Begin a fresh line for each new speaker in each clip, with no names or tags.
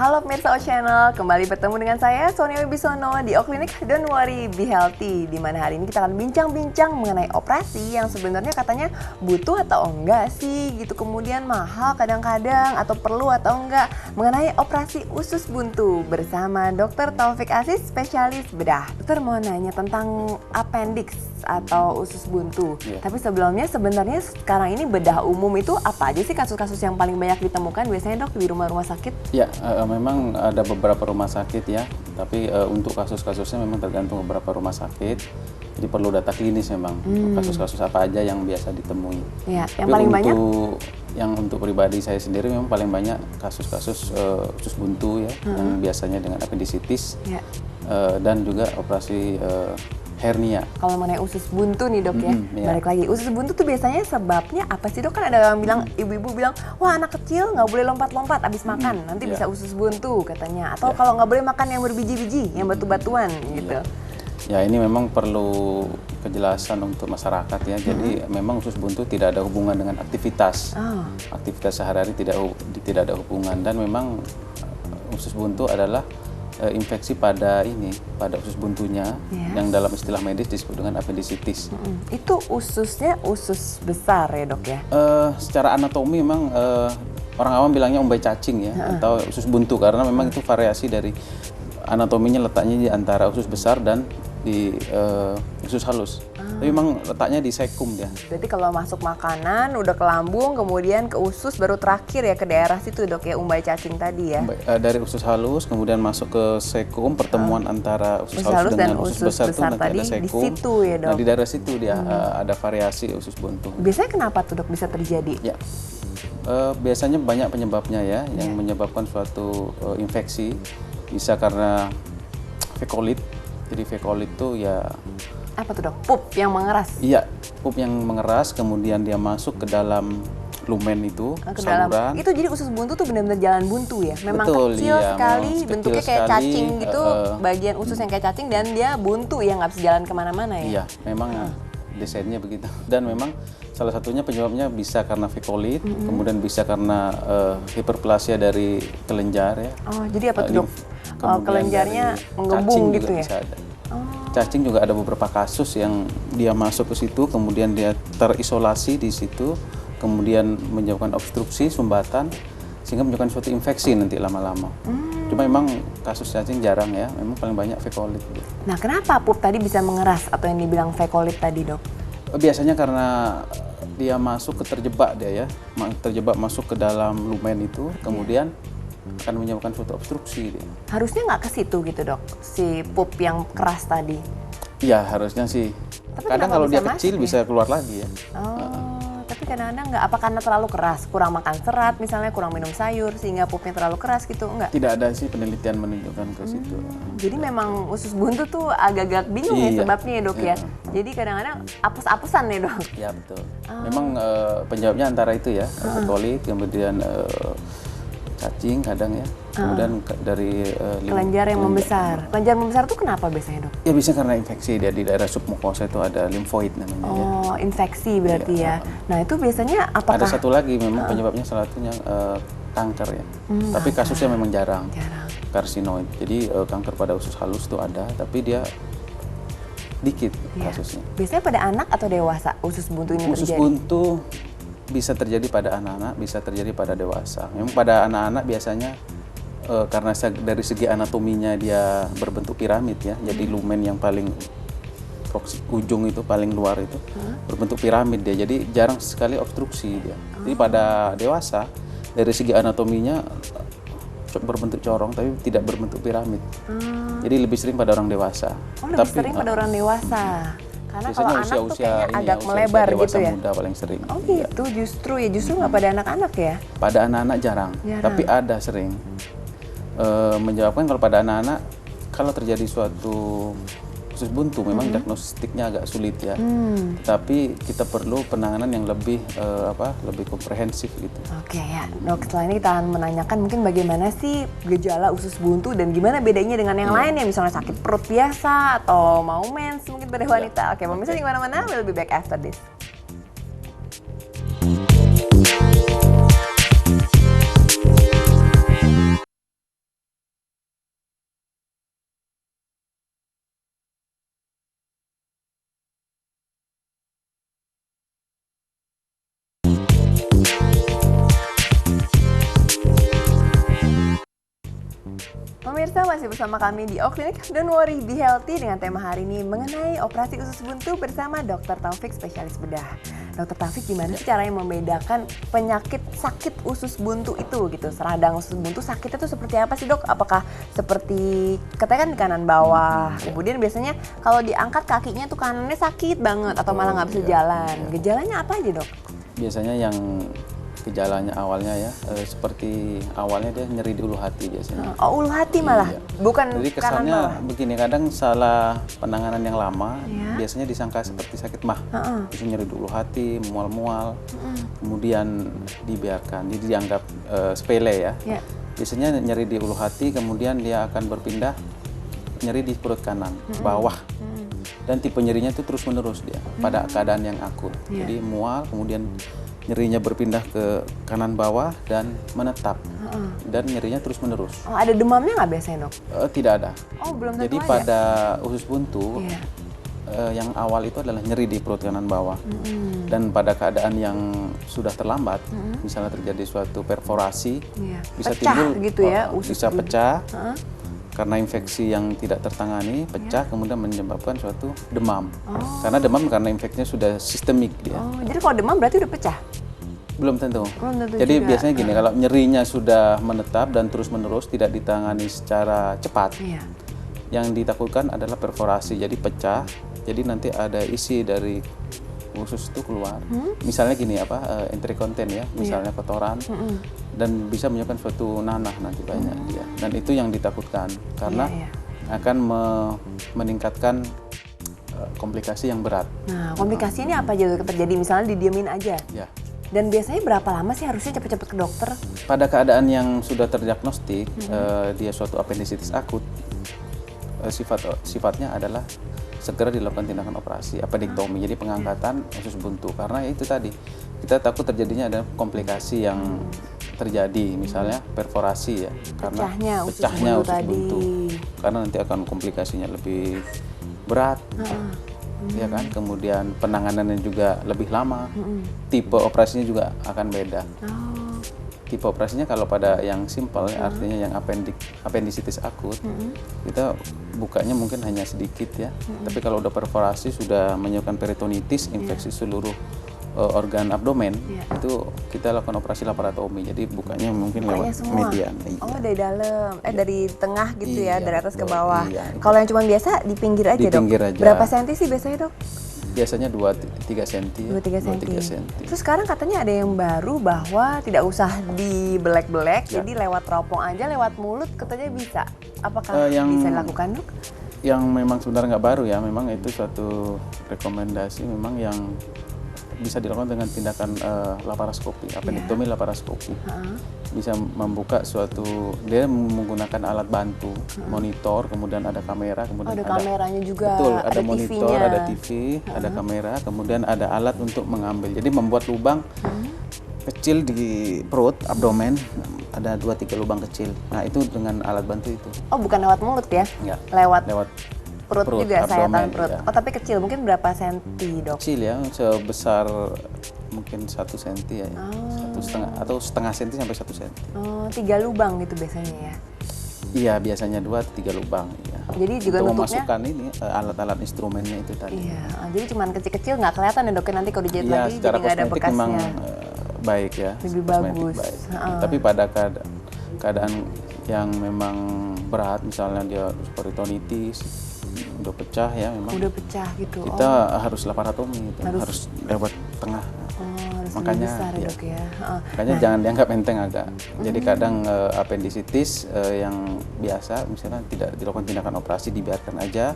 Halo pemirsa O Channel, kembali bertemu dengan saya Sonia Wibisono di O Clinic Don't Worry Be Healthy, di mana hari ini kita akan bincang-bincang mengenai operasi yang sebenarnya katanya butuh atau enggak sih gitu, kemudian mahal kadang-kadang atau perlu atau enggak, mengenai operasi usus buntu bersama Dr. Taufik Aziz, spesialis bedah. Dokter mau nanya tentang appendix atau usus buntu. Tapi sebelumnya sebenarnya sekarang ini bedah umum itu apa aja sih kasus-kasus yang paling banyak ditemukan biasanya dok di rumah-rumah sakit?
Ya, memang ada beberapa rumah sakit ya, tapi untuk kasus-kasusnya memang tergantung beberapa rumah sakit. Jadi perlu data klinis memang, kasus-kasus apa aja yang biasa ditemui.
Ya, yang
tapi
paling banyak?
Untuk pribadi saya sendiri memang paling banyak kasus-kasus usus buntu ya, yang biasanya dengan appendicitis dan juga operasi hernia.
Kalau mengenai usus buntu nih dok ya, balik lagi. Usus buntu tuh biasanya sebabnya apa sih dok? Kan ada yang bilang, ibu-ibu bilang, wah anak kecil nggak boleh lompat-lompat abis makan, nanti bisa usus buntu katanya. Atau kalau nggak boleh makan yang berbiji-biji, yang batu-batuan gitu.
Ya ini memang perlu kejelasan untuk masyarakat ya. Jadi memang usus buntu tidak ada hubungan dengan aktivitas. Aktivitas sehari-hari tidak ada hubungan, dan memang usus buntu adalah infeksi pada usus buntunya yang dalam istilah medis disebut dengan appendicitis.
Itu ususnya usus besar ya dok ya?
Secara anatomi memang orang awam bilangnya umbai cacing ya, atau usus buntu, karena memang itu variasi dari anatominya, letaknya di antara usus besar dan di usus halus. Tapi memang letaknya di sekum dia.
Berarti kalau masuk makanan udah ke lambung, kemudian ke usus, baru terakhir ya ke daerah situ dok ya, umbai cacing tadi ya?
Dari usus halus kemudian masuk ke sekum, pertemuan antara usus halus dengan usus besar itu nanti ada sekum.
Di situ ya dok?
Nah di daerah situ dia ada variasi usus buntu.
Biasanya kenapa tuh dok bisa terjadi?
Ya, biasanya banyak penyebabnya ya, yang menyebabkan suatu infeksi. Bisa karena fekolit. Jadi fekolit itu ya
apa tuh dok? Pup yang mengeras?
Iya, pup yang mengeras, kemudian dia masuk ke dalam lumen itu, saluran.
Itu jadi usus buntu tuh benar-benar jalan buntu ya? Memang
Betul,
kecil
iya,
sekali,
memang
bentuknya
kecil
kayak
sekali,
cacing gitu, bagian usus yang kayak cacing, dan dia buntu ya, nggak bisa jalan kemana-mana ya?
Iya, memang desainnya begitu. Dan memang salah satunya penyebabnya bisa karena fekolit, kemudian bisa karena hiperplasia dari kelenjar ya.
Oh, jadi apa tuh dok? Kelenjarnya menggembung gitu ya?
Bisa ada. Cacing juga ada beberapa kasus yang dia masuk ke situ, kemudian dia terisolasi di situ, kemudian menyebabkan obstruksi sumbatan, sehingga menyebabkan suatu infeksi nanti lama-lama. Cuma memang kasus cacing jarang ya, memang paling banyak fekolit.
Nah, kenapa pup tadi bisa mengeras atau yang dibilang fekolit tadi dok?
Biasanya karena dia masuk terjebak dia ya, terjebak masuk ke dalam lumen itu, kemudian akan menyebabkan suatu obstruksi dia.
Harusnya nggak ke situ gitu dok, si pup yang keras tadi?
Iya harusnya sih.
Tapi
kadang kalau dia kecil
ya?
bisa keluar lagi ya.
Tapi kadang-kadang nggak, apa karena terlalu keras, kurang makan serat misalnya, kurang minum sayur sehingga pupnya terlalu keras gitu, enggak?
Tidak ada sih penelitian menunjukkan ke situ.
Jadi memang usus buntu tuh agak-agak bingung ya sebabnya ya dok ya. Jadi kadang-kadang apes-apesan ya dok.
Ya betul. Memang penyebabnya antara itu ya, fekolit, kemudian cacing kadang ya, kemudian dari
kelenjar yang membesar. Kelenjar membesar tuh kenapa biasanya dok?
Ya bisa karena infeksi dia di daerah submukosa itu ada limfoid namanya.
Oh ya. Infeksi berarti ya. Nah itu biasanya apakah?
Ada satu lagi memang penyebabnya salah satunya kanker ya. Tapi kasusnya memang jarang. Karsinoid. Jadi kanker pada usus halus itu ada, tapi dia dikit kasusnya.
Biasanya pada anak atau dewasa usus buntu ini terjadi?
Usus buntu bisa terjadi pada anak-anak, bisa terjadi pada dewasa. Memang pada anak-anak biasanya karena dari segi anatominya dia berbentuk piramid ya, jadi lumen yang paling ujung itu paling luar itu berbentuk piramid dia, jadi jarang sekali obstruksi dia. Jadi pada dewasa dari segi anatominya berbentuk corong tapi tidak berbentuk piramid. Jadi lebih sering pada orang dewasa.
Lebih sering pada orang dewasa. Karena kalau anak tuh kayaknya agak
usia
melebar gitu ya?
muda paling sering.
Oh gitu, justru nggak pada anak-anak ya?
Pada anak-anak jarang, tapi ada sering. Menyebabkan kalau pada anak-anak, kalau terjadi suatu usus buntu memang diagnostiknya agak sulit ya. Tapi kita perlu penanganan yang lebih lebih komprehensif gitu.
Oke ya, dok, setelah ini kita akan menanyakan mungkin bagaimana sih gejala usus buntu dan gimana bedanya dengan yang lain ya, misalnya sakit perut biasa atau mau mens mungkin pada wanita. Oke, pemirsa di mana-mana, we'll be back after this. Pemirsa masih bersama kami di Clinic, Don't Worry Be Healthy dengan tema hari ini mengenai operasi usus buntu bersama Dr. Taufik, spesialis bedah. Dr. Taufik, gimana sih caranya membedakan penyakit sakit usus buntu itu gitu? Seradang usus buntu sakitnya itu seperti apa sih dok? Apakah seperti katanya kan di kanan bawah, kemudian biasanya kalau diangkat kakinya tuh kanannya sakit banget atau malah nggak bisa jalan. Gejalanya apa aja dok?
Biasanya yang gejalanya awalnya ya, seperti awalnya dia nyeri di ulu hati biasanya.
Oh, ulu hati malah?
Iya.
Bukan
Jadi
kanan
kesannya
bawah?
begini, kadang salah penanganan yang lama, biasanya disangka seperti sakit mah. Bisa nyeri di ulu hati, mual-mual, kemudian dibiarkan, jadi dianggap sepele ya. Biasanya nyeri di ulu hati, kemudian dia akan berpindah nyeri di perut kanan, bawah. Dan tipe nyerinya itu terus-menerus dia, pada keadaan yang akut. Jadi mual, kemudian nyerinya berpindah ke kanan bawah dan menetap, dan nyerinya terus menerus.
Oh, ada demamnya nggak biasanya dok?
Tidak ada.
Oh, belum tentu
Jadi
ada.
pada usus buntu yang awal itu adalah nyeri di perut kanan bawah, dan pada keadaan yang sudah terlambat, misalnya terjadi suatu perforasi, bisa
pecah
timbul
gitu ya, usus
bisa
buntu.
pecah. Karena infeksi yang tidak tertangani, pecah kemudian menyebabkan suatu demam. Karena demam karena infeksinya sudah sistemik dia.
Oh, jadi kalau demam berarti udah pecah?
Belum tentu.
Belum tentu
Jadi
juga.
biasanya gini, kalau nyerinya sudah menetap dan terus-menerus tidak ditangani secara cepat, yang ditakutkan adalah perforasi, jadi pecah. Jadi nanti ada isi dari usus itu keluar. Misalnya gini intrakonten ya, misalnya kotoran, dan bisa menyebabkan suatu nanah nanti banyak dia. Dan itu yang ditakutkan karena akan meningkatkan komplikasi yang berat.
Nah, komplikasi ini apa aja dok terjadi? Misalnya didiemin aja.
Ya.
Dan biasanya berapa lama sih harusnya cepet-cepet ke dokter?
Pada keadaan yang sudah terdiagnostik, dia suatu apendisitis akut, sifatnya adalah segera dilakukan tindakan operasi apendektomi, jadi pengangkatan usus buntu. Karena itu tadi, kita takut terjadinya ada komplikasi yang terjadi, misalnya perforasi ya, karena pecahnya usus buntu. Karena nanti akan komplikasinya lebih berat, ya kan. Kemudian penanganannya juga lebih lama, tipe operasinya juga akan beda. Tipe operasinya kalau pada yang simpel, artinya yang apendisitis akut, kita bukanya mungkin hanya sedikit ya. Tapi kalau udah perforasi, sudah menyebabkan peritonitis, infeksi seluruh organ abdomen, itu kita lakukan operasi laparotomi. Jadi bukanya mungkin lewat median.
Oh, dari dalam, dari tengah gitu ya, dari atas ke bawah. Kalau yang cuma biasa di pinggir aja
di
dok?
Pinggir aja.
Berapa senti sih biasanya dok?
Biasanya 2-3 cm.
2-3 cm. Terus sekarang katanya ada yang baru bahwa tidak usah dibelek-belek, jadi lewat teropong aja, lewat mulut katanya bisa. Apakah bisa dilakukan dok?
Yang memang sebenarnya nggak baru ya, memang itu suatu rekomendasi memang yang bisa dilakukan dengan tindakan laparoskopi, apendektomi laparoskopi. Bisa membuka suatu, dia menggunakan alat bantu, monitor, kemudian ada kamera, kemudian
ada kameranya juga.
Betul, ada monitor,
TV-nya.
ada TV, ada kamera, kemudian ada alat untuk mengambil. Jadi membuat lubang kecil di perut, abdomen, ada 2-3 lubang kecil. Nah, itu dengan alat bantu itu.
Oh, bukan lewat mulut ya?
Enggak.
Lewat
Perut
juga, sayatan
abdomen,
perut.
ya.
Oh, tapi kecil, mungkin berapa senti dok?
Kecil ya, sebesar mungkin 1 senti ya, 1,5 atau setengah senti sampai 1 senti.
Oh, 3 lubang gitu biasanya ya?
Iya, biasanya 2-3 lubang. Ya.
Jadi juga
untuk
nutupnya?
memasukkan ini alat-alat instrumennya itu tadi.
Iya, jadi cuman kecil-kecil nggak kelihatan ya dok, nanti kalau dijahit
Iya,
lagi
secara
jadi nggak ada
kosmetik
bekasnya.
memang baik ya.
Lebih
kosmetik
bagus.
Baik. Tapi pada keadaan yang memang berat, misalnya dia peritonitis, udah pecah ya memang.
Udah pecah gitu.
Kita harus laparotomi, itu harus lewat tengah.
Harus
Makanya,
lebih besar ya
ya.
Dok ya. Heeh.
Makanya jangan dianggap enteng agak. Jadi kadang appendicitis yang biasa misalnya tidak dilakukan tindakan operasi, dibiarkan aja,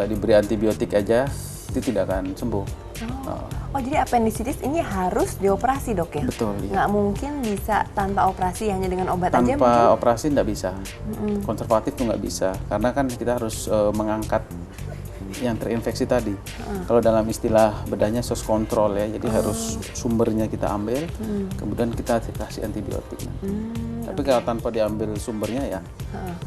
diberi antibiotik aja, itu tidak akan sembuh.
Oh, jadi appendicitis ini harus dioperasi Dok ya?
Betul. Iya.
Nggak mungkin bisa tanpa operasi, hanya dengan obat aja mungkin?
Tanpa operasi tidak bisa. Konservatif tuh nggak bisa, karena kan kita harus mengangkat yang terinfeksi tadi. Kalau dalam istilah bedahnya source control ya, jadi harus sumbernya kita ambil, kemudian kita kasih antibiotik. Tapi kalau tanpa diambil sumbernya ya,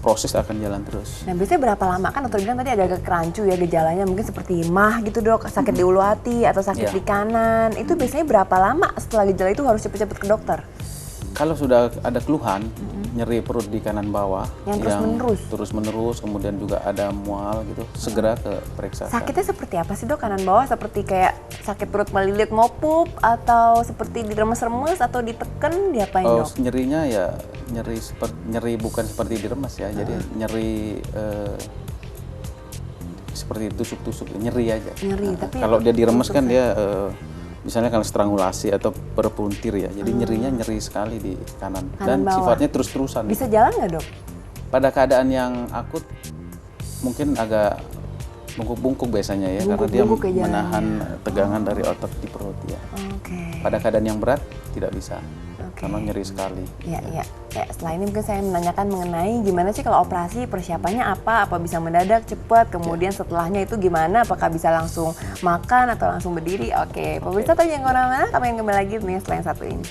proses akan jalan terus.
Nah, biasanya berapa lama? Kan dokter bilang tadi agak rancu ya gejalanya, mungkin seperti mah gitu Dok, sakit di ulu hati atau sakit
Iya.
di kanan. Itu biasanya berapa lama setelah gejala itu harus cepet-cepet ke dokter?
Kalau sudah ada keluhan, nyeri perut di kanan bawah,
Yang
terus-menerus, kemudian juga ada mual gitu, segera ke periksa.
Sakitnya seperti apa sih Dok? Kanan bawah seperti kayak sakit perut melilit mau pup, atau seperti diremes-remes atau diteken, diapain Dok?
Nyerinya ya nyeri bukan seperti diremes ya, jadi nyeri seperti tusuk-tusuk, nyeri aja.
Nyeri, tapi
kalau dia diremes kan
tusuk-tusuk.
dia misalnya kalau strangulasi atau berpuntir ya, jadi nyerinya nyeri sekali di kanan dan
bawah.
sifatnya terus-terusan.
Bisa jalan nggak Dok?
Pada keadaan yang akut mungkin agak bungkuk-bungkuk biasanya ya, karena dia
Bungkuk-bungkuk ya
menahan tegangan dari otot di perut ya.
Oke.
Pada keadaan yang berat tidak bisa, karena nyeri sekali.
Ya, ya. Ya, setelah ini mungkin saya menanyakan mengenai gimana sih kalau operasi, persiapannya apa bisa mendadak, cepat, kemudian setelahnya itu gimana, apakah bisa langsung makan atau langsung berdiri. Oke, pemirsa tadi yang kemana-mana, kami akan kembali lagi nih setelah yang satu ini.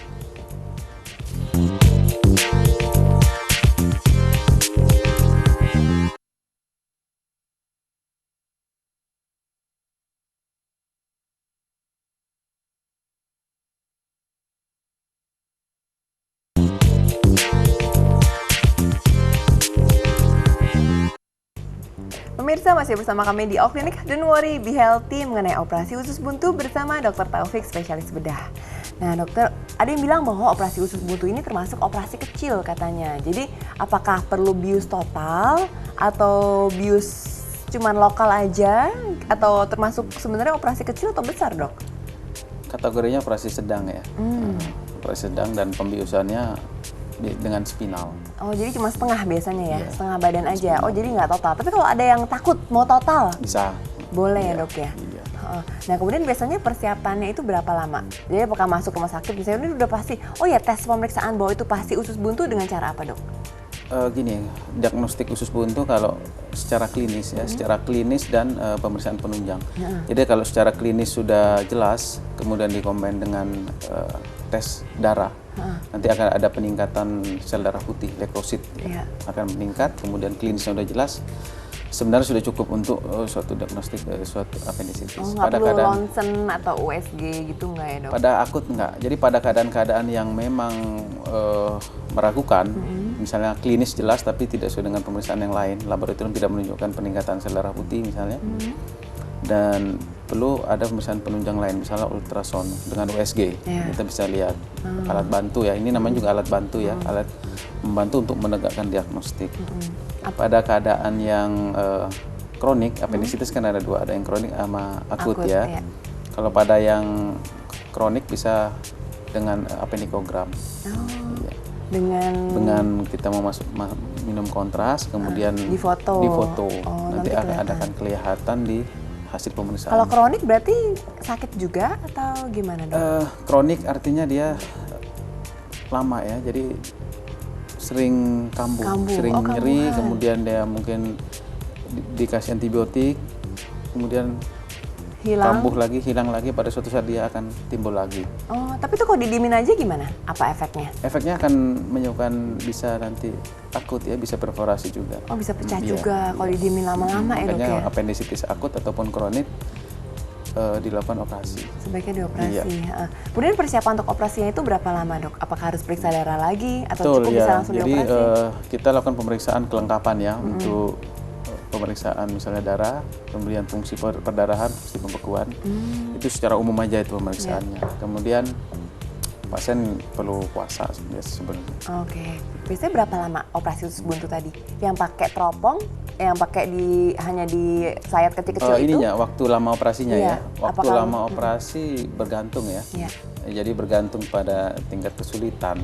Pemirsa masih bersama kami di Clinic, Don't Worry Be Healthy mengenai operasi usus buntu bersama Dr. Taufik, spesialis bedah. Nah dokter, ada yang bilang bahwa operasi usus buntu ini termasuk operasi kecil katanya. Jadi apakah perlu bius total atau bius cuman lokal aja, atau termasuk sebenarnya operasi kecil atau besar dok?
Kategorinya operasi sedang ya. Operasi sedang dan pembiusannya dengan spinal.
Oh jadi cuma setengah biasanya ya,
Iya.
setengah badan aja. Oh jadi nggak total. Tapi kalau ada yang takut mau total,
Bisa.
boleh ya
Iya,
dok ya?
iya.
Nah kemudian biasanya persiapannya itu berapa lama? Jadi apakah masuk rumah sakit misalnya ini udah pasti, oh ya tes pemeriksaan bahwa itu pasti usus buntu dengan cara apa dok?
Gini, diagnostik usus buntu kalau secara klinis ya, secara klinis dan pemeriksaan penunjang. Jadi kalau secara klinis sudah jelas, kemudian dikombin dengan tes darah, nanti akan ada peningkatan sel darah putih, leukosit,
Iya.
akan meningkat. Kemudian klinisnya sudah jelas, sebenarnya sudah cukup untuk suatu diagnostik suatu appendicitis.
Oh nggak perlu ronsen atau USG gitu nggak ya dok?
Pada akut enggak. Jadi pada keadaan-keadaan yang memang meragukan, misalnya klinis jelas tapi tidak sesuai dengan pemeriksaan yang lain, laboratorium tidak menunjukkan peningkatan sel darah putih misalnya, dan perlu ada pemeriksaan penunjang lain, misalnya ultrasound dengan USG, kita bisa lihat alat bantu ya. Ini namanya juga alat bantu ya, alat membantu untuk menegakkan diagnostik. Pada keadaan yang kronik, appendicitis kan ada dua, ada yang kronik sama akut ya.
Iya.
Kalau pada yang kronik bisa dengan appendikogram. Iya.
Dengan
Kita mau minum kontras, kemudian
difoto. Oh,
nanti
kelihatan.
akan kelihatan di hasil pemeriksaan.
Kalau kronik berarti sakit juga atau gimana dok?
Kronik artinya dia lama ya, jadi sering kambuh. Sering nyeri, kemudian dia mungkin dikasih antibiotik, kemudian kambuh lagi, hilang lagi, pada suatu saat dia akan timbul lagi.
Oh, tapi tuh kalau didiemin aja gimana? Apa efeknya?
Efeknya akan menyebabkan bisa nanti akut ya, bisa perforasi juga.
Oh, bisa pecah
Iya.
juga kalau didiemin lama-lama ya dok
Makanya
ya?
appendicitis akut ataupun kronik dilakukan operasi.
Sebaiknya dioperasi. Kemudian persiapan untuk operasinya itu berapa lama dok? Apakah harus periksa darah lagi atau cukup bisa langsung
Jadi
dioperasi?
kita lakukan pemeriksaan kelengkapan ya untuk pemeriksaan misalnya darah, kemudian fungsi perdarahan, fungsi pembekuan. Itu secara umum aja itu pemeriksaannya. Kemudian pasien perlu puasa sebenarnya.
Oke. Biasanya berapa lama operasi usus buntu tadi? Yang pakai teropong yang pakai hanya di sayat kecil-kecil itu?
Ininya, waktu lama operasinya
Iya.
ya. Waktu
Apakah-
lama operasi bergantung ya.
Iya.
Jadi bergantung pada tingkat kesulitan.